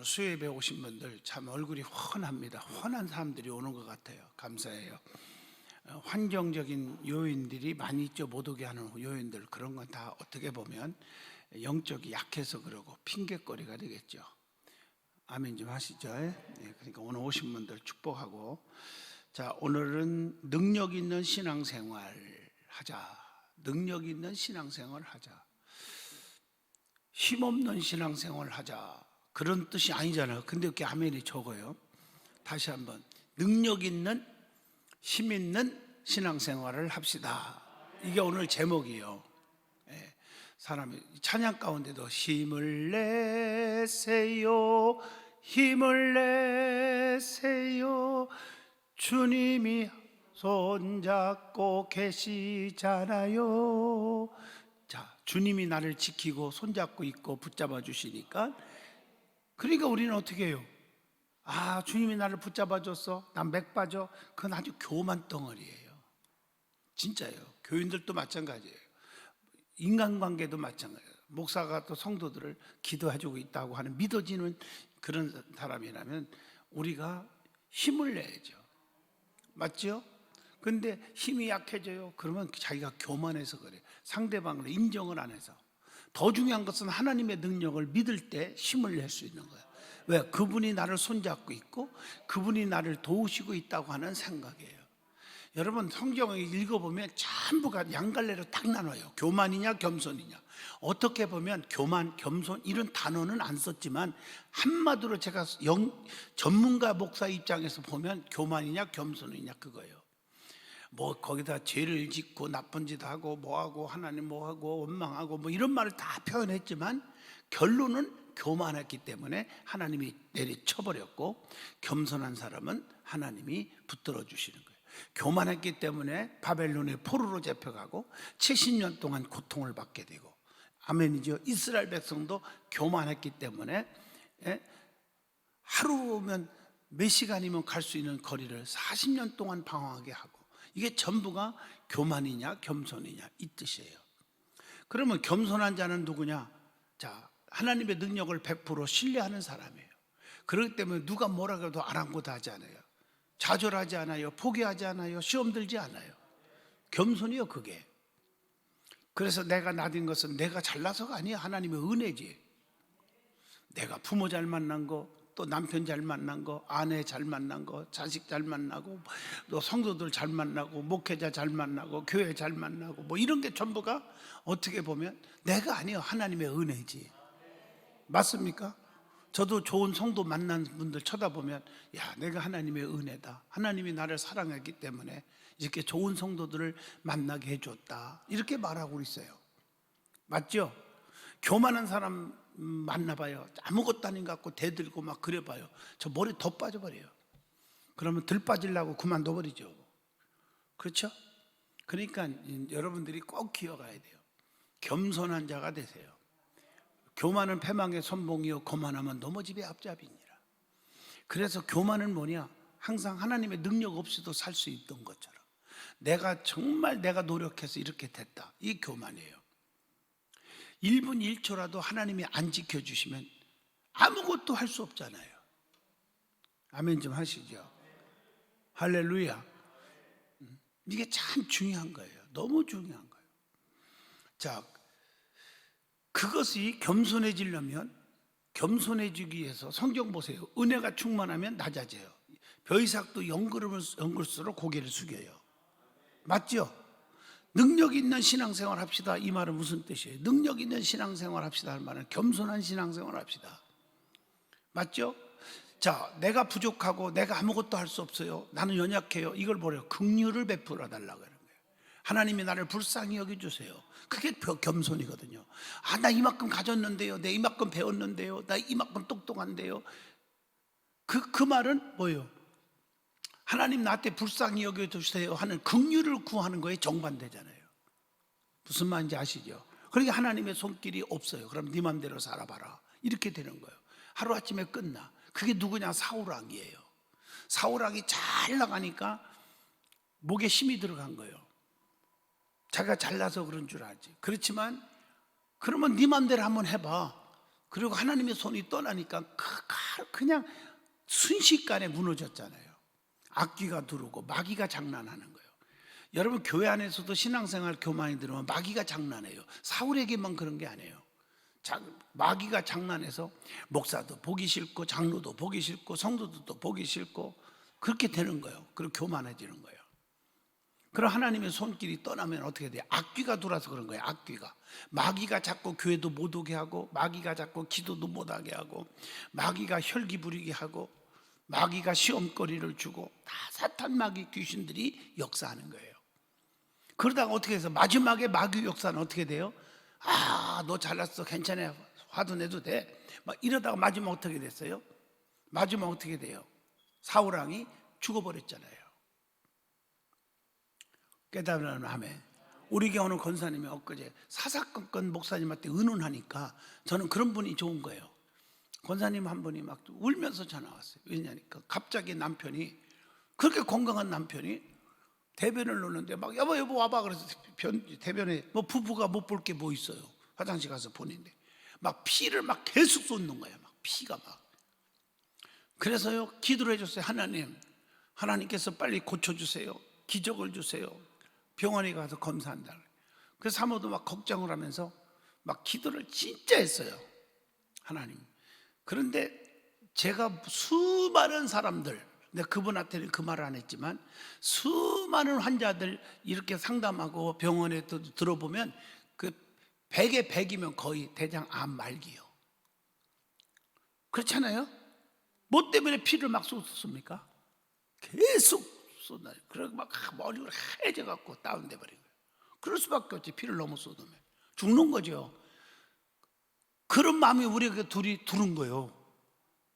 수협에 오신 분들 참 얼굴이 훤합니다. 훤한 사람들이 오는 것 같아요. 감사해요. 환경적인 요인들이 많이 있죠. 못 오게 하는 요인들, 그런 건 다 어떻게 보면 영적이 약해서 그러고 핑계거리가 되겠죠. 아멘 좀 하시죠. 그러니까 오늘 오신 분들 축복하고, 자, 오늘은 능력 있는 신앙생활 하자. 능력 있는 신앙생활 하자. 힘없는 신앙생활 하자, 그런 뜻이 아니잖아요. 근데 이렇게 아멘이 적어요. 다시 한번, 능력 있는 힘 있는 신앙생활을 합시다. 이게 오늘 제목이에요. 사람이 찬양 가운데도 힘을 내세요, 힘을 내세요, 주님이 손잡고 계시잖아요. 자, 주님이 나를 지키고 손잡고 있고 붙잡아 주시니까, 그러니까 우리는 어떻게 해요? 아, 주님이 나를 붙잡아 줬어, 난 맥 빠져. 그건 아주 교만 덩어리예요. 진짜예요. 교인들도 마찬가지예요. 인간관계도 마찬가지예요. 목사가 또 성도들을 기도해 주고 있다고 하는 믿어지는 그런 사람이라면 우리가 힘을 내야죠. 맞죠? 근데 힘이 약해져요. 그러면 자기가 교만해서 그래요. 상대방을 인정을 안 해서. 더 중요한 것은 하나님의 능력을 믿을 때 힘을 낼 수 있는 거예요. 왜? 그분이 나를 손잡고 있고 그분이 나를 도우시고 있다고 하는 생각이에요. 여러분, 성경을 읽어보면 전부가 양갈래로 딱 나눠요. 교만이냐 겸손이냐. 어떻게 보면 교만, 겸손 이런 단어는 안 썼지만 한마디로 제가 전문가 목사 입장에서 보면 교만이냐 겸손이냐 그거예요. 뭐 거기다 죄를 짓고 나쁜 짓 하고 뭐하고 하나님 뭐하고 원망하고 뭐 이런 말을 다 표현했지만 결론은 교만했기 때문에 하나님이 내리쳐버렸고, 겸손한 사람은 하나님이 붙들어 주시는 거예요. 교만했기 때문에 바벨론의 포로로 잡혀가고 70년 동안 고통을 받게 되고, 아멘이죠. 이스라엘 백성도 교만했기 때문에 하루면 몇 시간이면 갈 수 있는 거리를 40년 동안 방황하게 하고, 이게 전부가 교만이냐 겸손이냐 이 뜻이에요. 그러면 겸손한 자는 누구냐? 자, 하나님의 능력을 100% 신뢰하는 사람이에요. 그렇기 때문에 누가 뭐라 해도 아랑곳하지 않아요. 좌절하지 않아요. 포기하지 않아요. 시험 들지 않아요. 겸손이요, 그게. 그래서 내가 나된 것은 내가 잘나서가 아니에요. 하나님의 은혜지. 내가 부모 잘 만난 거, 또 남편 잘 만난 거, 아내 잘 만난 거, 자식 잘 만나고, 또 성도들 잘 만나고, 목회자 잘 만나고, 교회 잘 만나고, 뭐 이런 게 전부가 어떻게 보면 내가 아니에요. 하나님의 은혜지. 맞습니까? 저도 좋은 성도 만난 분들 쳐다보면, 야, 내가 하나님의 은혜다. 하나님이 나를 사랑했기 때문에 이렇게 좋은 성도들을 만나게 해줬다. 이렇게 말하고 있어요. 맞죠? 교만한 사람 만나봐요. 아무것도 아닌 것 같고 대들고 막 그래봐요. 저 머리 더 빠져버려요. 그러면 덜 빠지려고 그만둬버리죠. 그렇죠? 그러니까 여러분들이 꼭 기억해야 돼요. 겸손한 자가 되세요. 교만은 패망의 선봉이요 거만하면 넘어집의 앞잡이니라. 그래서 교만은 뭐냐? 항상 하나님의 능력 없이도 살 수 있던 것처럼 내가 정말 내가 노력해서 이렇게 됐다, 이 교만이에요. 1분 1초라도 하나님이 안 지켜주시면 아무것도 할 수 없잖아요. 아멘 좀 하시죠. 할렐루야. 이게 참 중요한 거예요. 너무 중요한 거예요. 자, 그것이 겸손해지려면, 겸손해지기 위해서 성경 보세요. 은혜가 충만하면 낮아져요. 벼이삭도 연글수록 고개를 숙여요. 맞죠? 능력 있는 신앙생활 합시다. 이 말은 무슨 뜻이에요? 능력 있는 신앙생활 합시다 할 말은 겸손한 신앙생활 합시다. 맞죠? 자, 내가 부족하고 내가 아무것도 할 수 없어요. 나는 연약해요. 이걸 뭐래요? 긍휼을 베풀어 달라고 하는 거예요. 하나님이 나를 불쌍히 여겨주세요. 그게 겸손이거든요. 아, 나 이만큼 가졌는데요. 내 이만큼 배웠는데요. 나 이만큼 똑똑한데요. 그 말은 뭐예요? 하나님 나한테 불쌍히 여겨주세요 하는 긍휼을 구하는 거에 정반대잖아요. 무슨 말인지 아시죠? 그러니까 하나님의 손길이 없어요. 그럼 네 맘대로 살아봐라, 이렇게 되는 거예요. 하루아침에 끝나. 그게 누구냐? 사울왕이에요. 사울왕이 잘 나가니까 목에 힘이 들어간 거예요. 자기가 잘나서 그런 줄 알지. 그렇지만 그러면 네 맘대로 한번 해봐. 그리고 하나님의 손이 떠나니까 그냥 순식간에 무너졌잖아요. 악귀가 들어오고 마귀가 장난하는 거예요. 여러분 교회 안에서도 신앙생활 교만이 들으면 마귀가 장난해요. 사울에게만 그런 게 아니에요. 마귀가 장난해서 목사도 보기 싫고 장로도 보기 싫고 성도들도 보기 싫고 그렇게 되는 거예요. 그리고 교만해지는 거예요. 그럼 하나님의 손길이 떠나면 어떻게 돼요? 악귀가 들어와서 그런 거예요. 악귀가. 마귀가 자꾸 교회도 못 오게 하고, 마귀가 자꾸 기도도 못 하게 하고, 마귀가 혈기 부리게 하고, 마귀가 시험거리를 주고, 다 사탄 마귀 귀신들이 역사하는 거예요. 그러다가 어떻게 해서 마지막에 마귀 역사는 어떻게 돼요? 아, 너 잘났어, 괜찮아, 화도 내도 돼, 막 이러다가 마지막 어떻게 됐어요? 마지막 어떻게 돼요? 사울왕이 죽어버렸잖아요. 깨달으면 아멘. 우리 교회 오늘 권사님이 엊그제 사사건건 목사님한테 의논하니까 저는 그런 분이 좋은 거예요. 권사님 한 분이 막 울면서 전화 왔어요. 왜냐니까 갑자기 남편이, 그렇게 건강한 남편이 대변을 놓는데 막 여보 와봐 그래서 대변에 뭐 부부가 못 볼 게 뭐 있어요. 화장실 가서 보는데 막 피를 막 계속 쏟는 거예요. 막 피가 막. 그래서요 기도를 해줬어요. 하나님께서 빨리 고쳐주세요. 기적을 주세요. 병원에 가서 검사한다. 그래서 사모도 막 걱정을 하면서 막 기도를 진짜 했어요. 하나님. 그런데 제가 수많은 사람들, 내가 그분한테는 그 말을 안 했지만 수많은 환자들 이렇게 상담하고 병원에 또 들어보면 그 100에 100이면 거의 대장암 말기요. 그렇잖아요? 뭐 때문에 피를 막 쏟습니까? 계속 쏟아요. 그리고 막 머리가 하얘져갖고 다운돼 버린 거예요. 그럴 수밖에 없지. 피를 너무 쏟으면 죽는 거죠. 그런 마음이 우리에게 둘이 두른 거예요.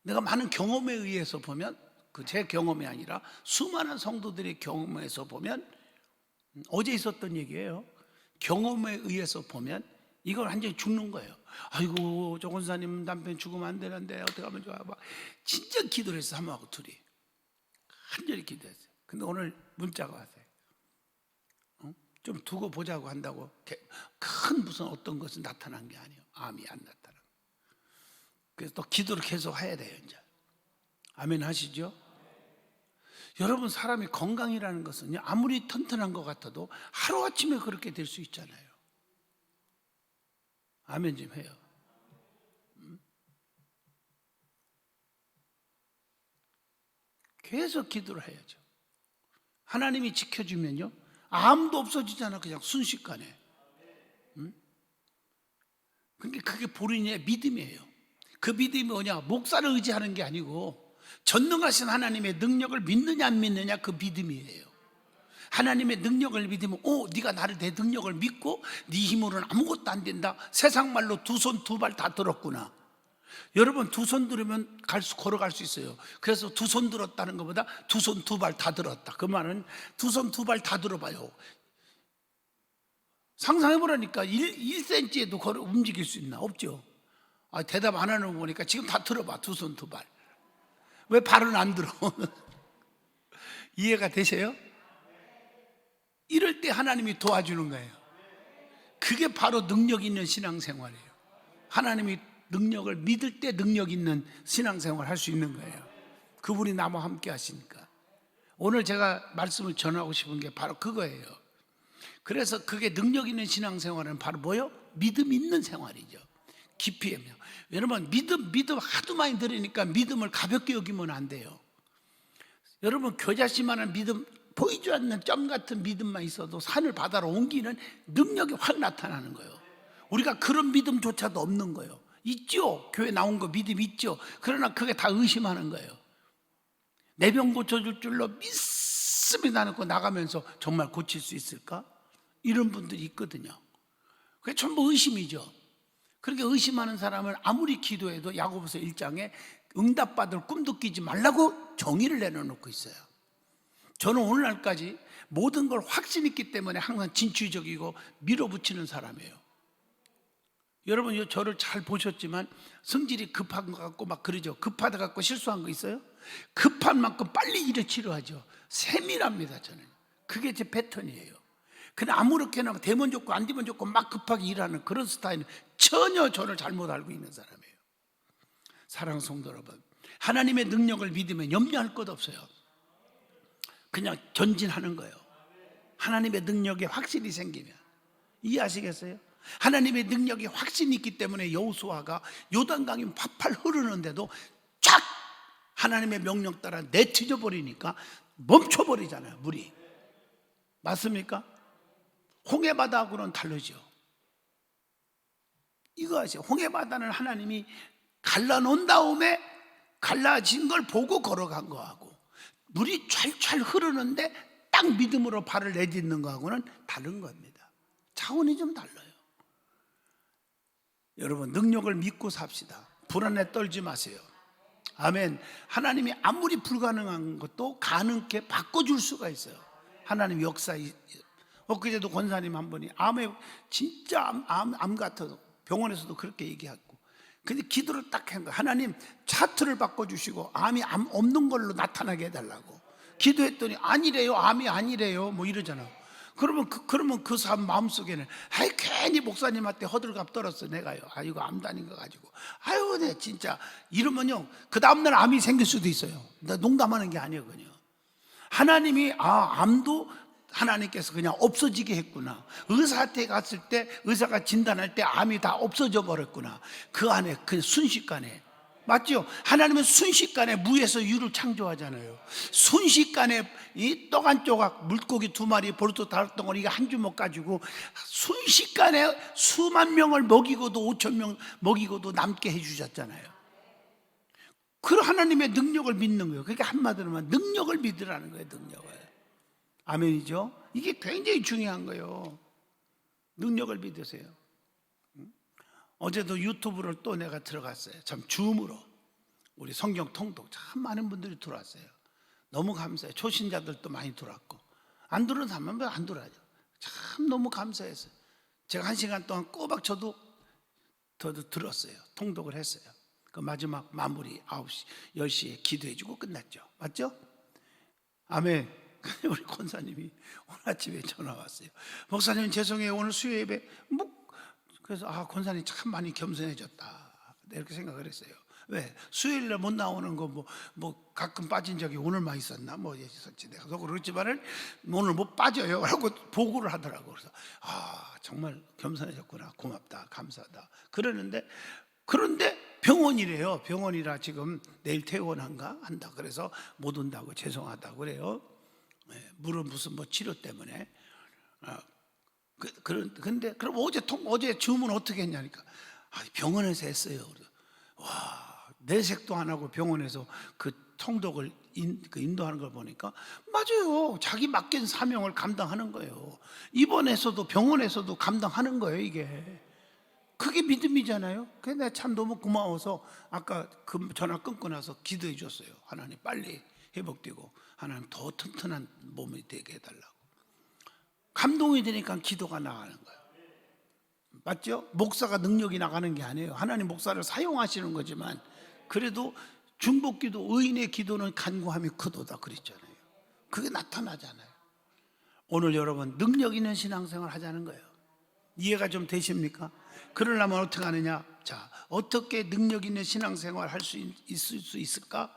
내가 많은 경험에 의해서 보면, 그 제 경험이 아니라 수많은 성도들의 경험에서 보면, 어제 있었던 얘기예요. 경험에 의해서 보면 이걸 완전히 죽는 거예요. 아이고 조 권사님 남편 죽으면 안 되는데 어떻게 하면 좋아. 막 진짜 기도를 했어. 사모하고 둘이 한절히 기도했어요. 근데 오늘 문자가 왔어요. 좀 두고 보자고 한다고. 큰 무슨 어떤 것은 나타난 게 아니에요. 암이 안 나타나. 그래서 또 기도를 계속 해야 돼요. 이제 아멘 하시죠? 여러분 사람이 건강이라는 것은요 아무리 튼튼한 것 같아도 하루아침에 그렇게 될 수 있잖아요. 아멘 좀 해요. 계속 기도를 해야죠. 하나님이 지켜주면요 암도 없어지잖아. 그냥 순식간에. 그러니까 그게 본인의 믿음이에요. 그 믿음이 뭐냐? 목사를 의지하는 게 아니고 전능하신 하나님의 능력을 믿느냐 안 믿느냐, 그 믿음이에요. 하나님의 능력을 믿으면 네가 내 능력을 믿고 네 힘으로는 아무것도 안 된다. 세상 말로 두 손 두 발 다 들었구나. 여러분 두 손 들으면 걸어갈 수 있어요. 그래서 두 손 들었다는 것보다 두 손 두 발 다 들었다. 그 말은 두 손 두 발 다 들어봐요. 상상해보라니까. 1cm에도 움직일 수 있나? 없죠. 대답 안 하는 거 보니까 지금 다 들어봐. 두 손 두 발. 왜 발은 안 들어? 이해가 되세요? 이럴 때 하나님이 도와주는 거예요. 그게 바로 능력 있는 신앙생활이에요. 하나님이 능력을 믿을 때 능력 있는 신앙생활을 할 수 있는 거예요. 그분이 나와 함께 하시니까. 오늘 제가 말씀을 전하고 싶은 게 바로 그거예요. 그래서 그게 능력 있는 신앙생활은 바로 뭐요? 믿음 있는 생활이죠. 깊이 하며. 여러분 믿음 하도 많이 들으니까 믿음을 가볍게 여기면 안 돼요. 여러분 겨자씨만한 믿음, 보이지 않는 점 같은 믿음만 있어도 산을 바다로 옮기는 능력이 확 나타나는 거예요. 우리가 그런 믿음조차도 없는 거예요. 있죠. 교회 나온 거 믿음 있죠. 그러나 그게 다 의심하는 거예요. 내 병 고쳐줄 줄로 믿음이 나놓고 나가면서 정말 고칠 수 있을까? 이런 분들이 있거든요. 그게 전부 의심이죠. 그렇게 의심하는 사람은 아무리 기도해도 야고보서 1장에 응답받을 꿈도 끼지 말라고 정의를 내려놓고 있어요. 저는 오늘날까지 모든 걸 확신 있기 때문에 항상 진취적이고 밀어붙이는 사람이에요. 여러분 저를 잘 보셨지만 성질이 급한 것 같고 막 그러죠. 급하다 갖고 실수한 거 있어요? 급한 만큼 빨리 일을 치료하죠. 세밀합니다. 저는 그게 제 패턴이에요. 근데 아무렇게나 되면 좋고 안 되면 좋고 막 급하게 일하는 그런 스타일은 전혀 저를 잘못 알고 있는 사람이에요. 사랑하는 성도 여러분, 하나님의 능력을 믿으면 염려할 것 없어요. 그냥 전진하는 거예요. 하나님의 능력이 확신이 생기면. 이해하시겠어요? 하나님의 능력이 확신이 있기 때문에 여호수아가 요단강이 팔팔 흐르는데도 쫙 하나님의 명령 따라 내치져 버리니까 멈춰버리잖아요. 물이. 맞습니까? 홍해바다하고는 다르죠. 이거 아시죠? 홍해바다는 하나님이 갈라놓은 다음에 갈라진 걸 보고 걸어간 거하고, 물이 찰찰 흐르는데 딱 믿음으로 발을 내딛는 거하고는 다른 겁니다. 차원이 좀 달라요. 여러분, 능력을 믿고 삽시다. 불안에 떨지 마세요. 아멘. 하나님이 아무리 불가능한 것도 가능케 바꿔줄 수가 있어요. 하나님 역사에. 엊그제도 권사님 한 분이 암에 진짜 암 같아서 병원에서도 그렇게 얘기하고, 근데 기도를 딱 한 거예요. 하나님 차트를 바꿔주시고 암이 암 없는 걸로 나타나게 해달라고 기도했더니 아니래요, 암이 아니래요, 뭐 이러잖아. 그러면 그 사람 마음속에는 아이 괜히 목사님한테 허들갑 떨었어 내가요. 아 이거 암 다닌 거 가지고 아유 네 진짜 이러면요 그 다음날 암이 생길 수도 있어요. 나 농담하는 게 아니거든요. 하나님이 암도 하나님께서 그냥 없어지게 했구나. 의사한테 갔을 때 의사가 진단할 때 암이 다 없어져 버렸구나. 그 안에 그 순식간에. 맞죠? 하나님은 순식간에 무에서 유를 창조하잖아요. 순식간에 이 떡 한 조각, 물고기 2마리, 보르토 다락덩어리 한 주먹 가지고 순식간에 수만 명을 먹이고도 5천 명 먹이고도 남게 해주셨잖아요. 그 하나님의 능력을 믿는 거예요. 그러니까 한마디로 하면 능력을 믿으라는 거예요. 능력을. 아멘이죠? 이게 굉장히 중요한 거예요. 능력을 믿으세요. 어제도 유튜브를 또 내가 들어갔어요. 참 줌으로 우리 성경 통독 참 많은 분들이 들어왔어요. 너무 감사해요. 초신자들도 많이 들어왔고, 안 들어도 하면 안 들어와요. 참 너무 감사했어요. 제가 1시간 동안 꼬박 저도 들었어요. 통독을 했어요. 그 마지막 마무리 9시, 10시에 기도해주고 끝났죠. 맞죠? 아멘. 우리 권사님이 오늘 아침에 전화 왔어요. 목사님 죄송해요. 오늘 수요 예배 그래서 권사님 참 많이 겸손해졌다 이렇게 생각을 했어요. 왜? 수요일에 못 나오는 거 뭐 가끔 빠진 적이 오늘만 있었나 뭐 있었지. 내가 그렇지만은 오늘 못 빠져요 라고 보고를 하더라고. 그래서 정말 겸손해졌구나, 고맙다, 감사하다 그러는데, 그런데 병원이래요. 병원이라 지금 내일 퇴원한가 한다 그래서 못 온다고 죄송하다고 그래요. 물은 무슨 치료 때문에. 근데 그럼 어제 줌은 어떻게 했냐니까 병원에서 했어요. 와, 내색도 안 하고 병원에서 그 통독을 인도하는 걸 보니까 맞아요. 자기 맡긴 사명을 감당하는 거예요. 입원에서도 병원에서도 감당하는 거예요. 이게 그게 믿음이잖아요. 그래서 내가 참 너무 고마워서 아까 그 전화 끊고 나서 기도해 줬어요. 하나님 빨리 회복되고 하나님 더 튼튼한 몸이 되게 해달라고. 감동이 되니까 기도가 나가는 거예요. 맞죠? 목사가 능력이 나가는 게 아니에요. 하나님 목사를 사용하시는 거지만 그래도 중보기도 의인의 기도는 간구함이 크도다 그랬잖아요. 그게 나타나잖아요. 오늘 여러분 능력 있는 신앙생활 하자는 거예요. 이해가 좀 되십니까? 그러려면 어떻게 하느냐? 자, 어떻게 능력 있는 신앙생활 할 수 있을 수 있을까?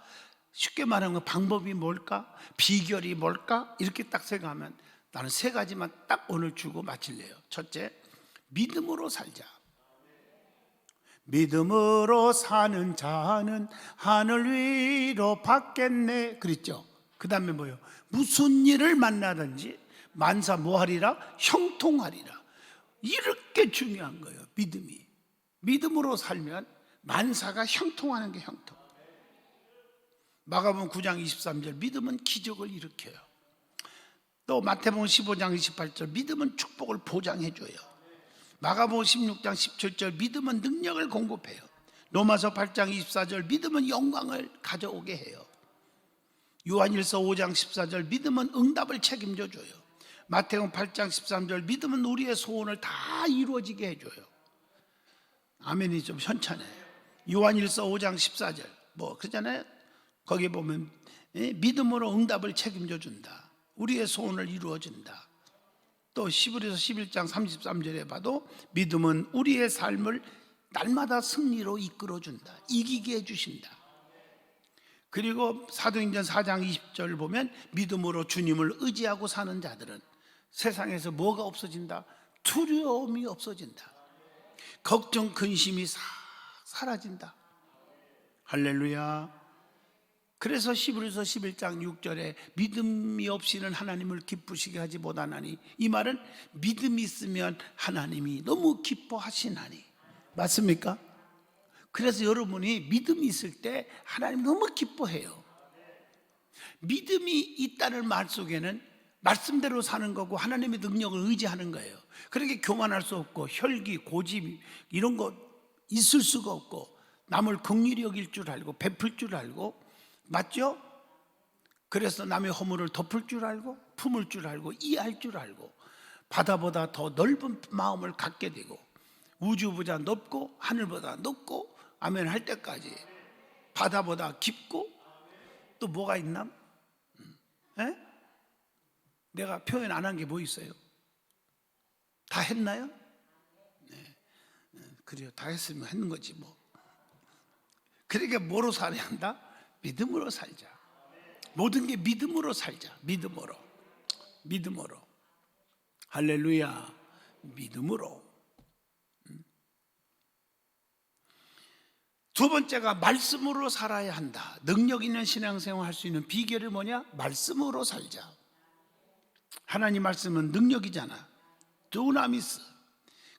쉽게 말하면 방법이 뭘까? 비결이 뭘까? 이렇게 딱 생각하면 나는 3가지만 딱 오늘 주고 마칠래요. 첫째, 믿음으로 살자. 믿음으로 사는 자는 하늘 위로 받겠네 그랬죠. 그 다음에 뭐예요? 무슨 일을 만나든지 만사 뭐하리라? 형통하리라. 이렇게 중요한 거예요. 믿음이. 믿음으로 살면 만사가 형통하는 게 형통. 마가복음 9장 23절 믿음은 기적을 일으켜요. 또 마태복음 15장 28절 믿음은 축복을 보장해줘요. 마가복음 16장 17절 믿음은 능력을 공급해요. 로마서 8장 24절 믿음은 영광을 가져오게 해요. 요한일서 5장 14절 믿음은 응답을 책임져 줘요. 마태복음 8장 13절 믿음은 우리의 소원을 다 이루어지게 해줘요. 아멘이 좀 현찬해요. 요한일서 5장 14절 그러잖아요. 거기 보면 믿음으로 응답을 책임져 준다. 우리의 소원을 이루어 준다. 또 시브리서 11장 33절에 봐도 믿음은 우리의 삶을 날마다 승리로 이끌어준다. 이기게 해주신다. 그리고 사도행전 4장 20절 보면 믿음으로 주님을 의지하고 사는 자들은 세상에서 뭐가 없어진다? 두려움이 없어진다. 걱정, 근심이 싹 사라진다. 할렐루야. 그래서 히브리서 11장 6절에 믿음이 없이는 하나님을 기쁘시게 하지 못하나니, 이 말은 믿음이 있으면 하나님이 너무 기뻐하시나니. 맞습니까? 그래서 여러분이 믿음이 있을 때 하나님 너무 기뻐해요. 믿음이 있다는 말 속에는 말씀대로 사는 거고 하나님의 능력을 의지하는 거예요. 그러니까 교만할 수 없고 혈기, 고집 이런 거 있을 수가 없고, 남을 긍휼히 여길 줄 알고 베풀 줄 알고, 맞죠? 그래서 남의 허물을 덮을 줄 알고 품을 줄 알고 이해할 줄 알고, 바다보다 더 넓은 마음을 갖게 되고, 우주보다 높고 하늘보다 높고, 아멘 할 때까지 바다보다 깊고, 또 뭐가 있나? 에? 내가 표현 안 한 게 뭐 있어요? 다 했나요? 네. 그래요. 다 했으면 했는 거지 뭐. 그러니까 뭐로 살아야 한다? 믿음으로 살자. 모든 게 믿음으로 살자. 믿음으로. 믿음으로. 할렐루야. 믿음으로. 두 번째가 말씀으로 살아야 한다. 능력 있는 신앙생활 할 수 있는 비결이 뭐냐? 말씀으로 살자. 하나님 말씀은 능력이잖아. 두나미스.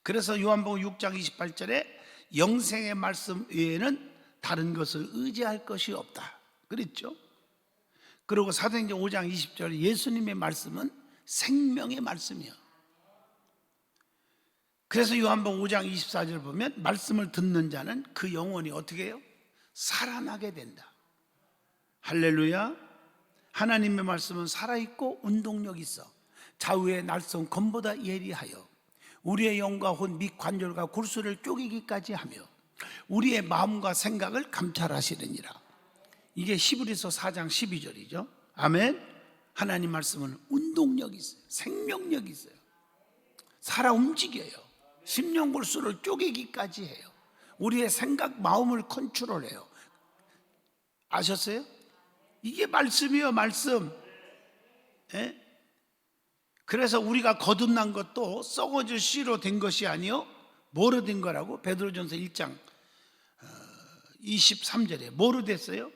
그래서 요한복음 6장 28절에 영생의 말씀 외에는 다른 것을 의지할 것이 없다 그랬죠. 그리고 사도행전 5장 20절 예수님의 말씀은 생명의 말씀이요. 그래서 요한복음 5장 24절 보면 말씀을 듣는 자는 그 영혼이 어떻게 해요? 살아나게 된다. 할렐루야. 하나님의 말씀은 살아있고 운동력 있어. 좌우의 날쌘 검보다 예리하여 우리의 영과 혼 및 관절과 골수를 쪼개기까지 하며 우리의 마음과 생각을 감찰하시느니라. 이게 히브리서 4장 12절이죠 아멘. 하나님 말씀은 운동력이 있어요. 생명력이 있어요. 살아 움직여요. 심령골수를 쪼개기까지 해요. 우리의 생각, 마음을 컨트롤해요. 아셨어요? 이게 말씀이에요. 말씀. 예? 그래서 우리가 거듭난 것도 썩어질 씨로 된 것이 아니요 뭐로 된 거라고? 베드로전서 1장 23절에 뭐로 됐어요?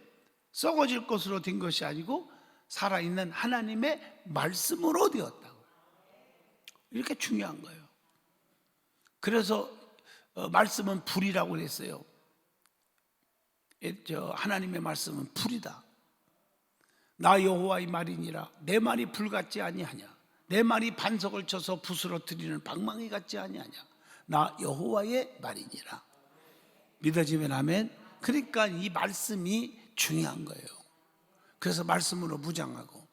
썩어질 것으로 된 것이 아니고 살아있는 하나님의 말씀으로 되었다고. 이렇게 중요한 거예요. 그래서 말씀은 불이라고 그랬어요. 하나님의 말씀은 불이다. 나 여호와의 말이니라. 내 말이 불 같지 아니하냐. 내 말이 반석을 쳐서 부스러뜨리는 방망이 같지 아니하냐. 나 여호와의 말이니라. 믿어지면 아멘. 그러니까 이 말씀이 중요한 거예요. 그래서 말씀으로 무장하고,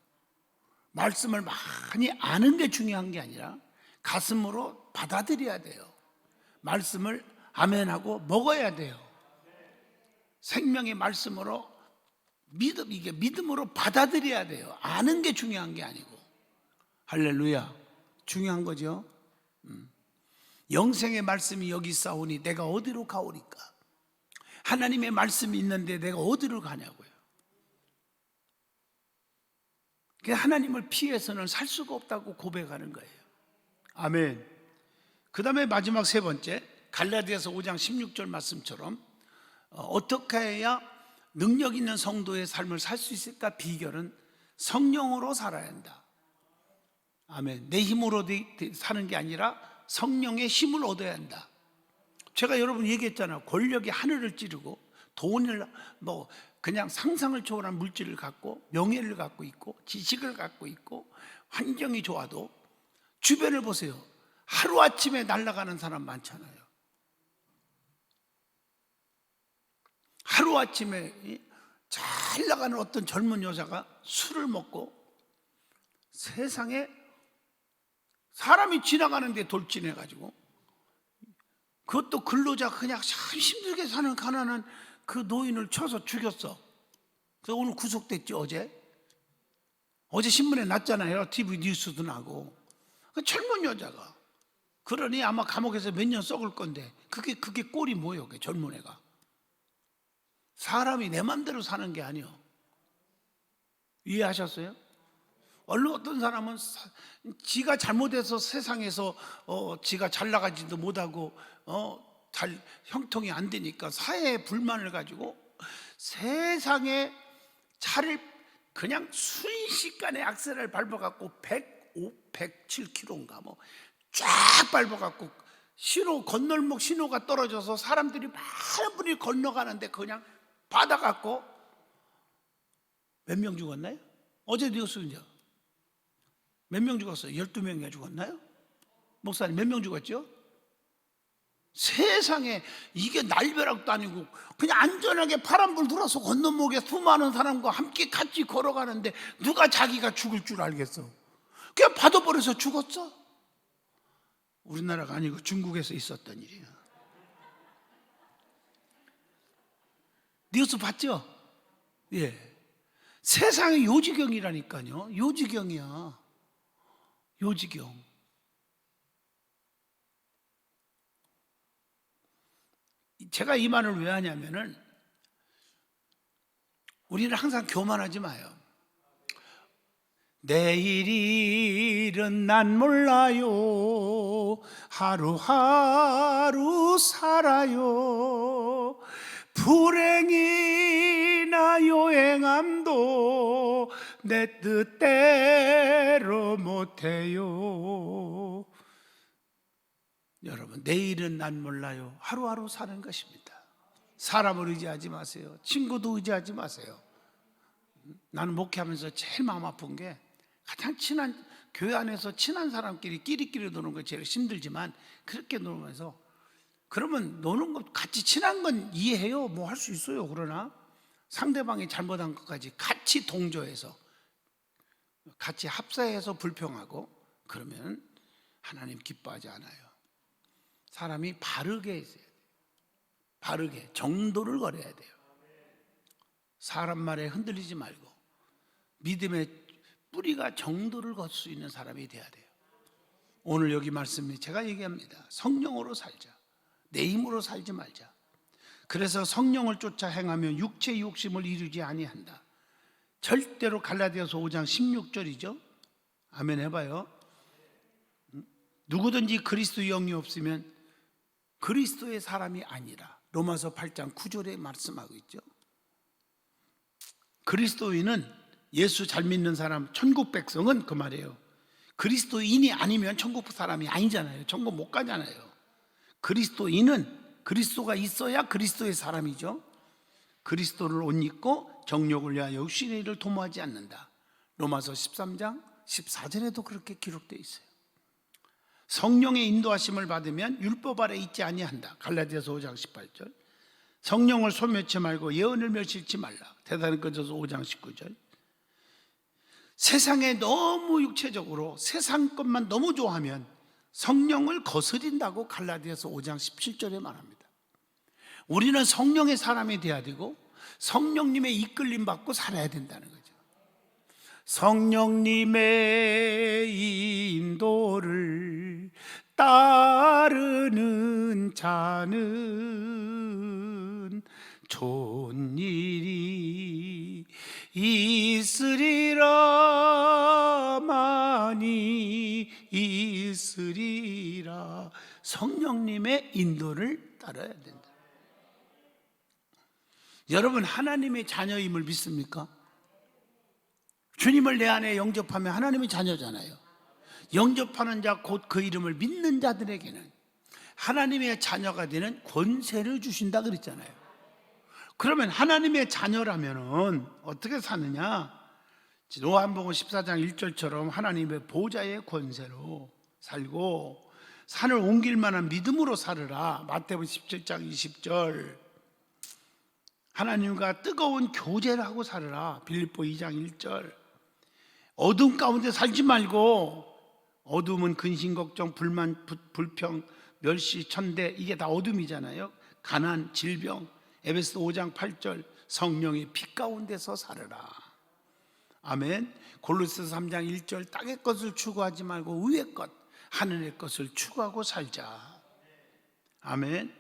말씀을 많이 아는 게 중요한 게 아니라 가슴으로 받아들여야 돼요. 말씀을 아멘하고 먹어야 돼요. 생명의 말씀으로 이게 믿음으로 받아들여야 돼요. 아는 게 중요한 게 아니고. 할렐루야. 중요한 거죠. 영생의 말씀이 여기 있사오니 내가 어디로 가오리까? 하나님의 말씀이 있는데 내가 어디로 가냐고요. 하나님을 피해서는 살 수가 없다고 고백하는 거예요. 아멘. 그 다음에 마지막 세 번째, 갈라디아서 5장 16절 말씀처럼 어떻게 해야 능력 있는 성도의 삶을 살 수 있을까? 비결은 성령으로 살아야 한다. 아멘. 내 힘으로 사는 게 아니라 성령의 힘을 얻어야 한다. 제가 여러분 얘기했잖아요. 권력이 하늘을 찌르고 돈을 그냥 상상을 초월한 물질을 갖고 명예를 갖고 있고 지식을 갖고 있고 환경이 좋아도 주변을 보세요. 하루아침에 날아가는 사람 많잖아요. 하루아침에 잘 나가는 어떤 젊은 여자가 술을 먹고 세상에 사람이 지나가는데 돌진해가지고, 그것도 근로자 그냥 참 힘들게 사는 가난한 그 노인을 쳐서 죽였어. 그래서 오늘 구속됐지. 어제 신문에 났잖아요. TV 뉴스도 나고. 그 젊은 여자가 그러니 아마 감옥에서 몇 년 썩을 건데 그게 꼴이 뭐예요? 그게 젊은 애가. 사람이 내 맘대로 사는 게 아니요. 이해하셨어요? 얼른 어떤 사람은 지가 잘못해서 세상에서 지가 잘 나가지도 못하고 잘 형통이 안 되니까 사회에 불만을 가지고 세상에 차를 그냥 순식간에 악셀을 밟아갖고 105, 107km인가 뭐 쫙 밟아갖고 건널목 신호가 떨어져서 사람들이 많은 분이 건너가는데 그냥 받아갖고 몇 명 죽었나요? 어제 뉴스인데 몇 명 죽었어요? 12명이나 죽었나요? 목사님 몇 명 죽었죠? 세상에 이게 날벼락도 아니고 그냥 안전하게 파란불 들어서 건너목에 수많은 사람과 함께 같이 걸어가는데 누가 자기가 죽을 줄 알겠어? 그냥 받아버려서 죽었어. 우리나라가 아니고 중국에서 있었던 일이야. 뉴스 봤죠? 예. 세상에 요지경이라니까요. 요지경이야. 요지경. 제가 이 말을 왜 하냐면은 우리는 항상 교만하지 마요. 내일 일은 난 몰라요. 하루하루 살아요. 불행이나 요행함도 내 뜻대로 못해요. 여러분, 내일은 난 몰라요. 하루하루 사는 것입니다. 사람을 의지하지 마세요. 친구도 의지하지 마세요. 나는 목회하면서 제일 마음 아픈 게 가장 친한 교회 안에서 친한 사람끼리 끼리끼리 노는 거 제일 힘들지만 그렇게 놀면서 그러면 노는 것 같이 친한 건 이해해요. 뭐 할 수 있어요. 그러나 상대방이 잘못한 것까지 같이 동조해서 같이 합사해서 불평하고 그러면 하나님 기뻐하지 않아요. 사람이 바르게 있어야 돼요. 바르게 정도를 걸어야 돼요. 사람 말에 흔들리지 말고 믿음의 뿌리가 정도를 걸 수 있는 사람이 돼야 돼요. 오늘 여기 말씀이 제가 얘기합니다. 성령으로 살자. 내 힘으로 살지 말자. 그래서 성령을 쫓아 행하면 육체의 욕심을 이루지 아니한다. 절대로 갈라디아서 5장 16절이죠. 아멘 해봐요. 누구든지 그리스도의 영이 없으면 그리스도의 사람이 아니라. 로마서 8장 9절에 말씀하고 있죠. 그리스도인은 예수 잘 믿는 사람, 천국 백성은 그 말이에요. 그리스도인이 아니면 천국 사람이 아니잖아요. 천국 못 가잖아요. 그리스도인은 그리스도가 있어야 그리스도의 사람이죠. 그리스도를 옷 입고 정욕을 위하여 육신의 일을 도모하지 않는다. 로마서 13장 14절에도 그렇게 기록되어 있어요. 성령의 인도하심을 받으면 율법 아래 있지 아니한다. 갈라디아서 5장 18절. 성령을 소멸치 말고 예언을 멸시치 말라. 데살로니가서 5장 19절. 세상에 너무 육체적으로 세상 것만 너무 좋아하면 성령을 거스린다고 갈라디아서 5장 17절에 말합니다. 우리는 성령의 사람이 되어야 되고 성령님의 이끌림 받고 살아야 된다는 거죠. 성령님의 인도를 따르는 자는 좋은 일이 있으리라. 많이 있으리라. 성령님의 인도를 따라야 된다. 여러분, 하나님의 자녀임을 믿습니까? 주님을 내 안에 영접하면 하나님의 자녀잖아요. 영접하는 자 곧 그 이름을 믿는 자들에게는 하나님의 자녀가 되는 권세를 주신다 그랬잖아요. 그러면 하나님의 자녀라면 어떻게 사느냐? 요한복음 14장 1절처럼 하나님의 보좌의 권세로 살고 산을 옮길 만한 믿음으로 살으라. 마태복음 17장 20절. 하나님과 뜨거운 교제를 하고 살으라. 빌립보 2장 1절. 어둠 가운데 살지 말고, 어둠은 근심, 걱정, 불만, 불평, 멸시, 천대, 이게 다 어둠이잖아요. 가난, 질병. 에베소 5장 8절. 성령의 빛 가운데서 살으라. 아멘. 골로새서 3장 1절 땅의 것을 추구하지 말고 위의 것 하늘의 것을 추구하고 살자. 아멘.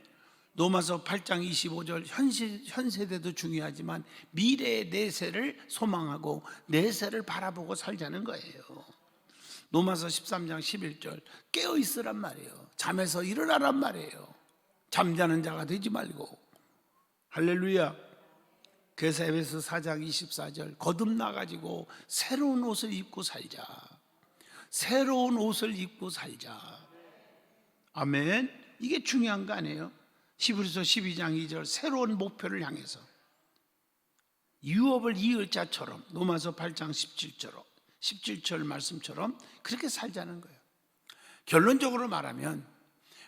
로마서 8장 25절 현 세대도 중요하지만 미래의 내세를 소망하고 내세를 바라보고 살자는 거예요. 로마서 13장 11절 깨어 있으란 말이에요. 잠에서 일어나란 말이에요. 잠자는 자가 되지 말고. 할렐루야. 그래서 에베소 4장 24절 거듭나가지고 새로운 옷을 입고 살자. 새로운 옷을 입고 살자. 아멘. 이게 중요한 거 아니에요? 히브리서 12장 2절 새로운 목표를 향해서 유업을 이을 자처럼 로마서 8장 17절 말씀처럼 그렇게 살자는 거예요. 결론적으로 말하면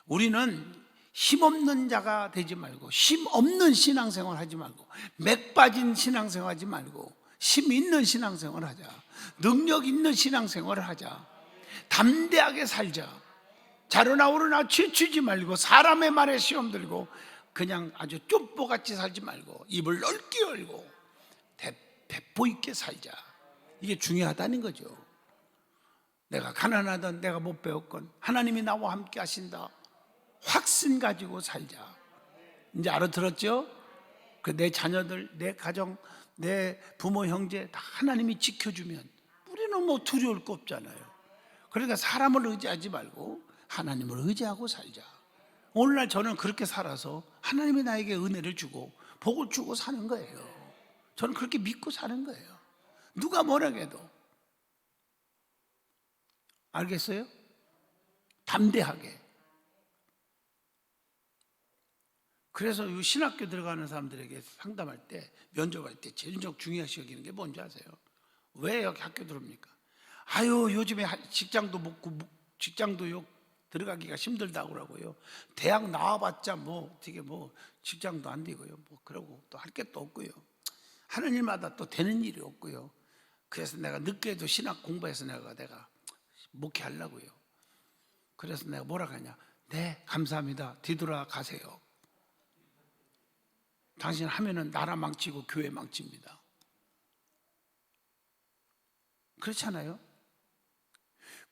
우리는 힘없는 자가 되지 말고 힘없는 신앙생활 하지 말고 맥 빠진 신앙생활 하지 말고 힘 있는 신앙생활 하자. 능력 있는 신앙생활을 하자. 담대하게 살자. 자르나 오르나 치치지 말고 사람의 말에 시험 들고 그냥 아주 쫄보같이 살지 말고 입을 넓게 열고 배포 있게 살자. 이게 중요하다는 거죠. 내가 가난하던 내가 못 배웠건 하나님이 나와 함께 하신다. 확신 가지고 살자. 이제 알아들었죠? 내 자녀들, 내 가정, 내 부모, 형제 다 하나님이 지켜주면 우리는 뭐 두려울 거 없잖아요. 그러니까 사람을 의지하지 말고 하나님을 의지하고 살자. 오늘날 저는 그렇게 살아서 하나님이 나에게 은혜를 주고 복을 주고 사는 거예요. 저는 그렇게 믿고 사는 거예요. 누가 뭐라고 해도. 알겠어요? 담대하게. 그래서 이 신학교 들어가는 사람들에게 상담할 때, 면접할 때 제일 중요하시 여기는 게 뭔지 아세요? 왜 여기 학교 들어옵니까? 아유, 요즘에 직장도 못 구하고 직장도 들어가기가 힘들다고 그러고요. 대학 나와봤자 어떻게 직장도 안 되고요. 그러고 또 할 게 또 없고요. 하는 일마다 또 되는 일이 없고요. 그래서 내가 늦게도 신학 공부해서 내가 목회하려고요. 그래서 내가 뭐라 하냐? 네, 감사합니다. 뒤돌아가세요. 당신 하면은 나라 망치고 교회 망칩니다. 그렇잖아요?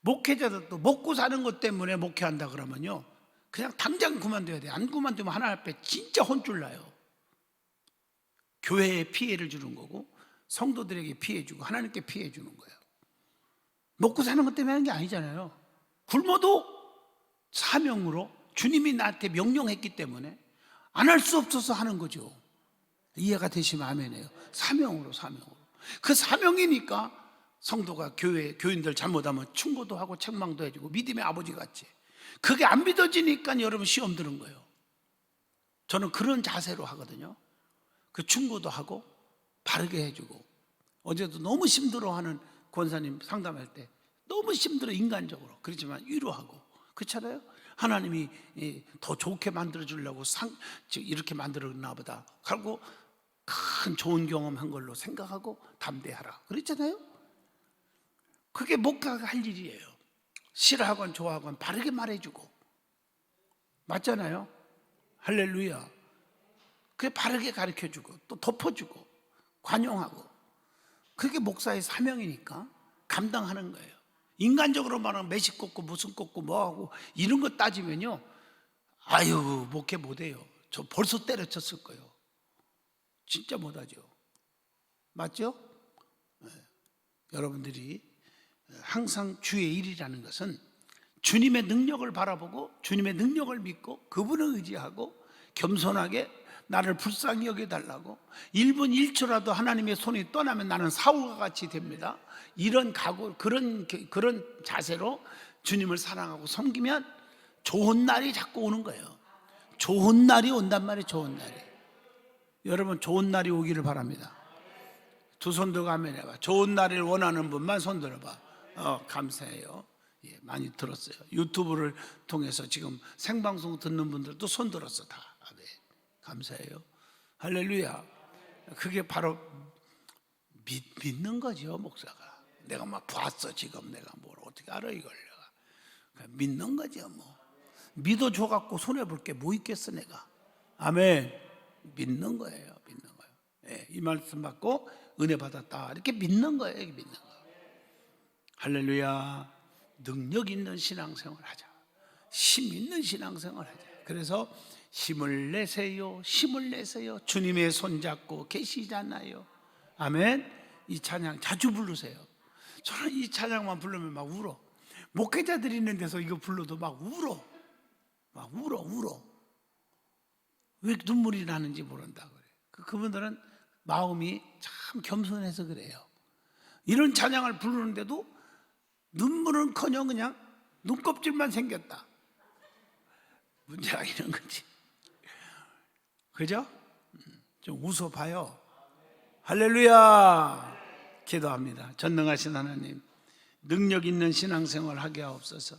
목회자들도 먹고 사는 것 때문에 목회한다 그러면요, 그냥 당장 그만둬야 돼. 안 그만두면 하나님 앞에 진짜 혼쭐 나요. 교회에 피해를 주는 거고 성도들에게 피해 주고 하나님께 피해 주는 거예요. 먹고 사는 것 때문에 하는 게 아니잖아요. 굶어도 사명으로 주님이 나한테 명령했기 때문에 안 할 수 없어서 하는 거죠. 이해가 되시면 아멘이에요. 사명으로. 그 사명이니까 성도가 교인들 잘못하면 충고도 하고 책망도 해주고 믿음의 아버지 같이. 그게 안 믿어지니까 여러분 시험 드는 거예요. 저는 그런 자세로 하거든요. 그 충고도 하고 바르게 해주고. 어제도 너무 힘들어하는 권사님 상담할 때 너무 힘들어 인간적으로. 그렇지만 위로하고. 그렇잖아요? 하나님이 더 좋게 만들어주려고 이렇게 만들었나 보다 하고 큰 좋은 경험한 걸로 생각하고 담대하라 그랬잖아요. 그게 목사가 할 일이에요. 싫어하건 좋아하건 바르게 말해주고. 맞잖아요. 할렐루야. 그게 바르게 가르쳐주고 또 덮어주고 관용하고. 그게 목사의 사명이니까 감당하는 거예요. 인간적으로 말하면 매식 꽂고 무슨 꽂고 뭐하고 이런 거 따지면요, 아유 목회 못해요. 저 벌써 때려쳤을 거예요. 진짜 못하죠. 맞죠? 네. 여러분들이 항상 주의 일이라는 것은 주님의 능력을 바라보고 주님의 능력을 믿고 그분을 의지하고 겸손하게 나를 불쌍히 여겨달라고 1분 1초라도 하나님의 손이 떠나면 나는 사울과 같이 됩니다. 이런 각오, 그런 자세로 주님을 사랑하고 섬기면 좋은 날이 자꾸 오는 거예요. 좋은 날이 온단 말이에요. 좋은 날이. 여러분 좋은 날이 오기를 바랍니다. 두 손 들고 아멘 해봐. 좋은 날을 원하는 분만 손 들어봐. 감사해요. 예, 많이 들었어요. 유튜브를 통해서 지금 생방송 듣는 분들도 손 들었어 다. 아멘. 감사해요. 할렐루야. 그게 바로 믿는 거죠, 목사가. 내가 막 봤어 지금 내가 뭘 어떻게 알아 이걸 내가. 믿는 거죠 뭐. 믿어줘 갖고 손해볼 게 뭐 있겠어 내가. 아멘. 믿는 거예요. 믿는 거예요. 예, 이 말씀 받고 은혜 받았다 이렇게 믿는 거예요. 믿는 거. 할렐루야. 능력 있는 신앙생활 하자. 힘 있는 신앙생활 하자. 그래서 힘을 내세요. 힘을 내세요. 주님의 손잡고 계시잖아요. 아멘. 이 찬양 자주 부르세요. 저는 이 찬양만 부르면 막 울어. 목회자들이 있는 데서 이거 불러도 막 울어. 막 울어. 왜 눈물이 나는지 모른다 그래. 그분들은 마음이 참 겸손해서 그래요. 이런 찬양을 부르는데도 눈물은커녕 그냥 눈껍질만 생겼다. 문제가 이런 거지. 그죠? 좀 웃어봐요. 할렐루야. 기도합니다. 전능하신 하나님, 능력 있는 신앙생활 하게 하옵소서.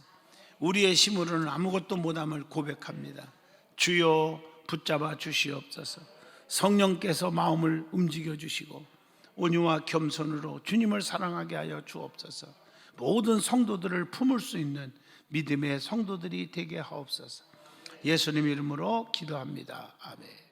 우리의 힘으로는 아무것도 못함을 고백합니다. 주여 붙잡아 주시옵소서. 성령께서 마음을 움직여 주시고 온유와 겸손으로 주님을 사랑하게 하여 주옵소서. 모든 성도들을 품을 수 있는 믿음의 성도들이 되게 하옵소서. 예수님 이름으로 기도합니다. 아멘.